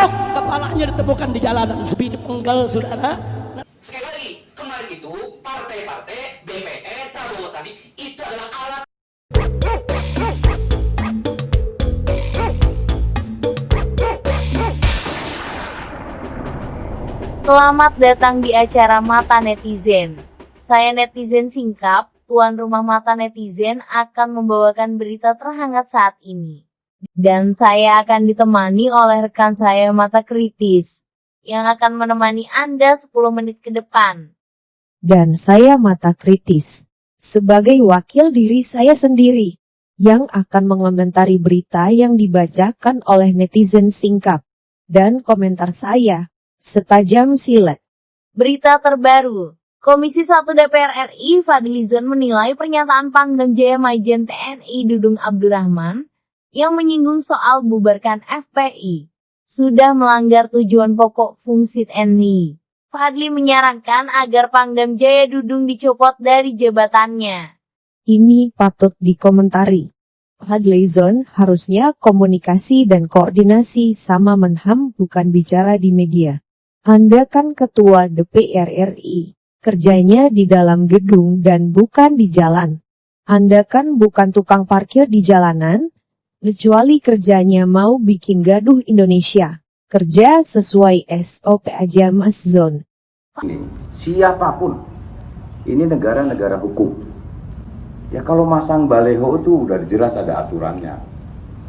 besok kepalanya ditemukan di jalanan, di penggal, saudara. Sekali lagi, kemarin itu partai-partai BPN, Prabowo Sandi itu adalah alat. Selamat datang di acara Mata Netizen. Saya netizen Singkap, tuan rumah Mata Netizen akan membawakan berita terhangat saat ini. Dan saya akan ditemani oleh rekan saya Mata Kritis, yang akan menemani Anda 10 menit ke depan. Dan saya Mata Kritis, sebagai wakil diri saya sendiri, yang akan mengomentari berita yang dibacakan oleh netizen Singkap. Dan komentar saya setajam silet. Berita terbaru, Komisi 1 DPR RI Fadlizon menilai pernyataan Pangdam Jaya Majen TNI Dudung Abdurrahman yang menyinggung soal bubarkan FPI sudah melanggar tujuan pokok fungsi TNI. Fadli menyarankan agar Pangdam Jaya Dudung dicopot dari jabatannya. Ini patut dikomentari. Fadlizon harusnya komunikasi dan koordinasi sama Menham, bukan bicara di media. Anda kan ketua DPR RI, kerjanya di dalam gedung dan bukan di jalan. Anda kan bukan tukang parkir di jalanan, kecuali kerjanya mau bikin gaduh Indonesia. Kerja sesuai SOP aja Mas Zon. Siapapun, ini negara-negara hukum. Ya kalau masang baleho itu udah jelas ada aturannya.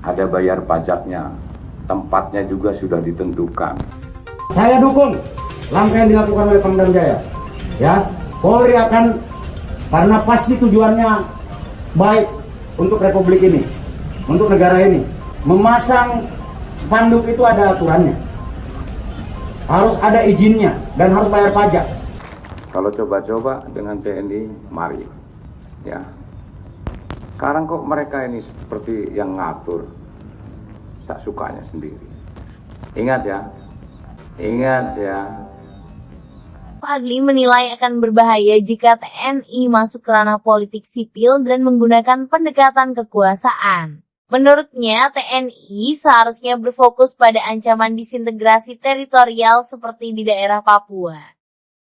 Ada bayar pajaknya, tempatnya juga sudah ditentukan. Saya dukung langkah yang dilakukan oleh Pangdam Jaya. Ya, Polri akan, karena pasti tujuannya baik untuk republik ini, untuk negara ini. Memasang spanduk itu ada aturannya, harus ada izinnya dan harus bayar pajak. Kalau coba-coba dengan TNI, mari. Ya, sekarang kok mereka ini seperti yang ngatur, tak sukanya sendiri. Ingat ya. Ingat ya. Fadli menilai akan berbahaya jika TNI masuk ke ranah politik sipil dan menggunakan pendekatan kekuasaan. Menurutnya, TNI seharusnya berfokus pada ancaman disintegrasi teritorial seperti di daerah Papua.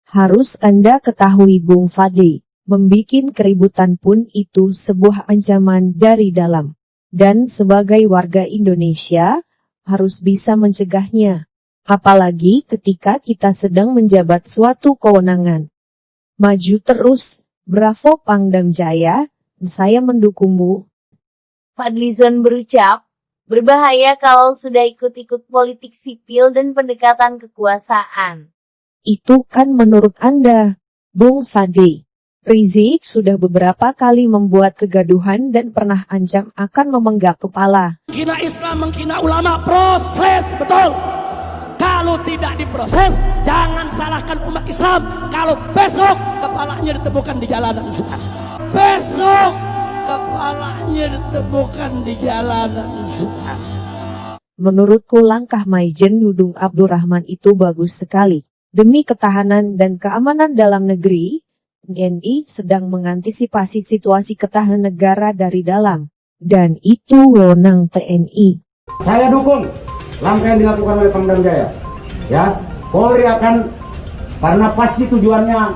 Harus Anda ketahui Bung Fadli, membikin keributan pun itu sebuah ancaman dari dalam. Dan sebagai warga Indonesia, harus bisa mencegahnya. Apalagi ketika kita sedang menjabat suatu kewenangan. Maju terus, bravo Pangdam Jaya, saya mendukungmu. Fadlizon berucap, berbahaya kalau sudah ikut-ikut politik sipil dan pendekatan kekuasaan. Itu kan menurut Anda, Bung Fadli. Rizik sudah beberapa kali membuat kegaduhan dan pernah ancam akan memenggak kepala. Menghina Islam, menghina ulama, proses betul. Kalau tidak diproses, jangan salahkan umat Islam. Kalau besok kepalanya ditemukan di jalanan, saudara. Besok kepalanya ditemukan di jalanan, saudara. Menurutku langkah Majen Dudung Abdurrahman itu bagus sekali. Demi ketahanan dan keamanan dalam negeri, TNI sedang mengantisipasi situasi ketahanan negara dari dalam. Dan itu wewenang TNI. Saya dukung langkah yang dilakukan oleh Pangdam Jaya. Ya, Polri akan, karena pasti tujuannya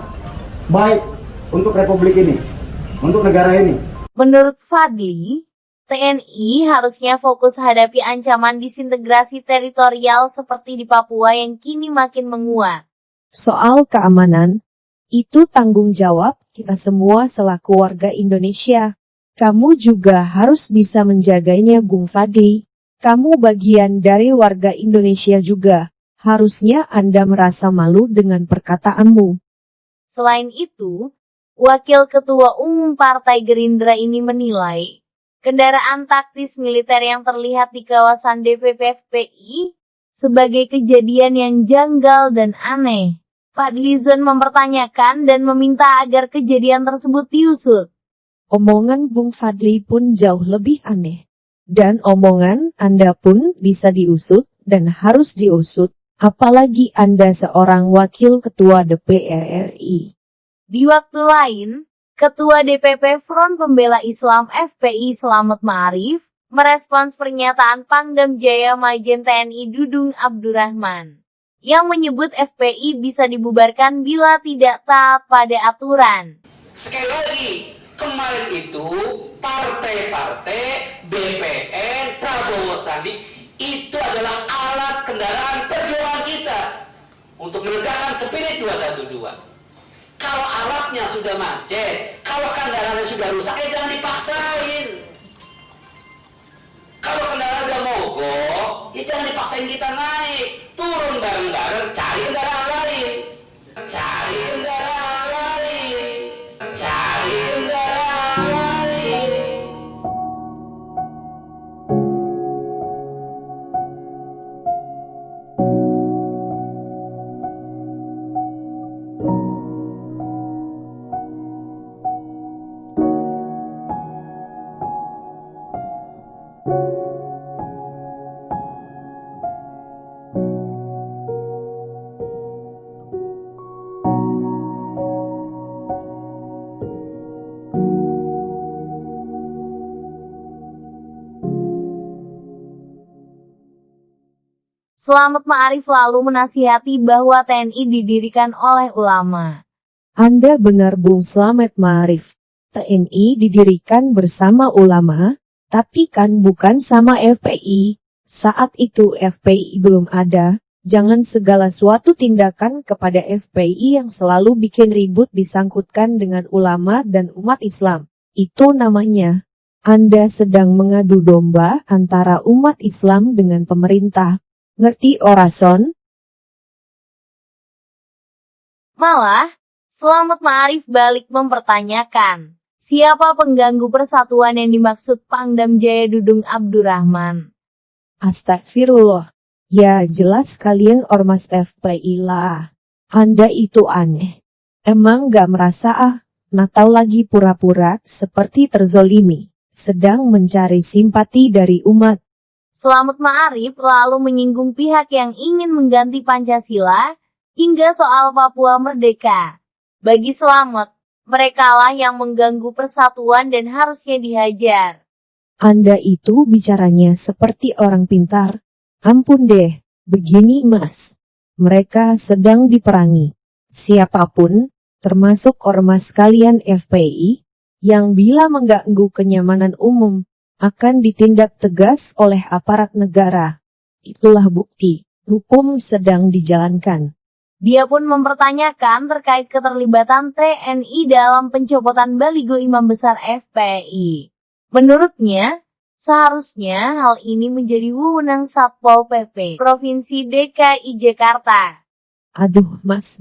baik untuk republik ini, untuk negara ini. Menurut Fadli, TNI harusnya fokus hadapi ancaman disintegrasi teritorial seperti di Papua yang kini makin menguat. Soal keamanan, itu tanggung jawab kita semua selaku warga Indonesia. Kamu juga harus bisa menjaganya Bung Fadli. Kamu bagian dari warga Indonesia juga. Harusnya Anda merasa malu dengan perkataanmu. Selain itu, Wakil Ketua Umum Partai Gerindra ini menilai, kendaraan taktis militer yang terlihat di kawasan DPP FPI sebagai kejadian yang janggal dan aneh. Fadlizon mempertanyakan dan meminta agar kejadian tersebut diusut. Omongan Bung Fadli pun jauh lebih aneh. Dan omongan Anda pun bisa diusut dan harus diusut. Apalagi Anda seorang wakil ketua DPR RI. Di waktu lain, Ketua DPP Front Pembela Islam FPI Slamet Ma'arif merespons pernyataan Pangdam Jaya Majen TNI Dudung Abdurrahman yang menyebut FPI bisa dibubarkan bila tidak taat pada aturan. Sekali lagi, kemarin itu partai-partai, BPN, Prabowo Sandi itu adalah alat kendaraan perjuangan kita untuk menegakkan spirit 212. Kalau alatnya sudah macet, kalau kendaraannya sudah rusak, jangan dipaksain. Kalau kendaraan udah mogok, jangan dipaksain kita naik. Turun bareng-bareng, cari kendaraan lain. Cari kendaraan lain. Cari kendaraan lain. Slamet Ma'arif lalu menasihati bahwa TNI didirikan oleh ulama. Anda benar Bung Slamet Ma'arif. TNI didirikan bersama ulama, tapi kan bukan sama FPI. Saat itu FPI belum ada, jangan segala suatu tindakan kepada FPI yang selalu bikin ribut disangkutkan dengan ulama dan umat Islam. Itu namanya, Anda sedang mengadu domba antara umat Islam dengan pemerintah. Ngerti orason? Malah, Slamet Ma'arif balik mempertanyakan, siapa pengganggu persatuan yang dimaksud Pangdam Jaya Dudung Abdurrahman? Astagfirullah. Ya jelas kalian ormas FPI lah. Anda itu aneh. Emang gak merasa Natal lagi pura-pura seperti terzolimi, sedang mencari simpati dari umat. Slamet Ma'arif lalu menyinggung pihak yang ingin mengganti Pancasila, hingga soal Papua Merdeka. Bagi Slamet, merekalah yang mengganggu persatuan dan harusnya dihajar. Anda itu bicaranya seperti orang pintar. Ampun deh, begini mas. Mereka sedang diperangi. Siapapun, termasuk ormas kalian FPI, yang bila mengganggu kenyamanan umum, akan ditindak tegas oleh aparat negara. Itulah bukti, hukum sedang dijalankan. Dia pun mempertanyakan terkait keterlibatan TNI dalam pencopotan baligo Imam Besar FPI. Menurutnya, seharusnya hal ini menjadi wewenang Satpol PP Provinsi DKI Jakarta. Aduh mas,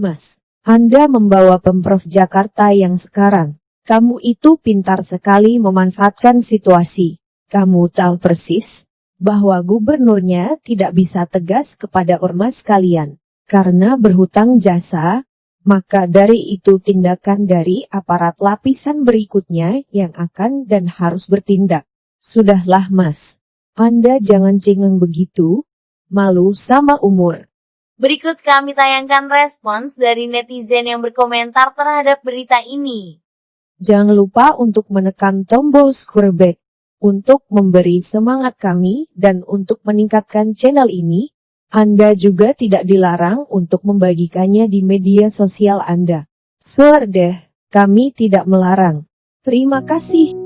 Anda membawa Pemprov Jakarta yang sekarang. Kamu itu pintar sekali memanfaatkan situasi. Kamu tahu persis bahwa gubernurnya tidak bisa tegas kepada ormas kalian karena berhutang jasa, maka dari itu tindakan dari aparat lapisan berikutnya yang akan dan harus bertindak. Sudahlah mas, Anda jangan cengeng begitu, malu sama umur. Berikut kami tayangkan respons dari netizen yang berkomentar terhadap berita ini. Jangan lupa untuk menekan tombol subscribe untuk memberi semangat kami dan untuk meningkatkan channel ini. Anda juga tidak dilarang untuk membagikannya di media sosial Anda. Sure deh, kami tidak melarang. Terima kasih.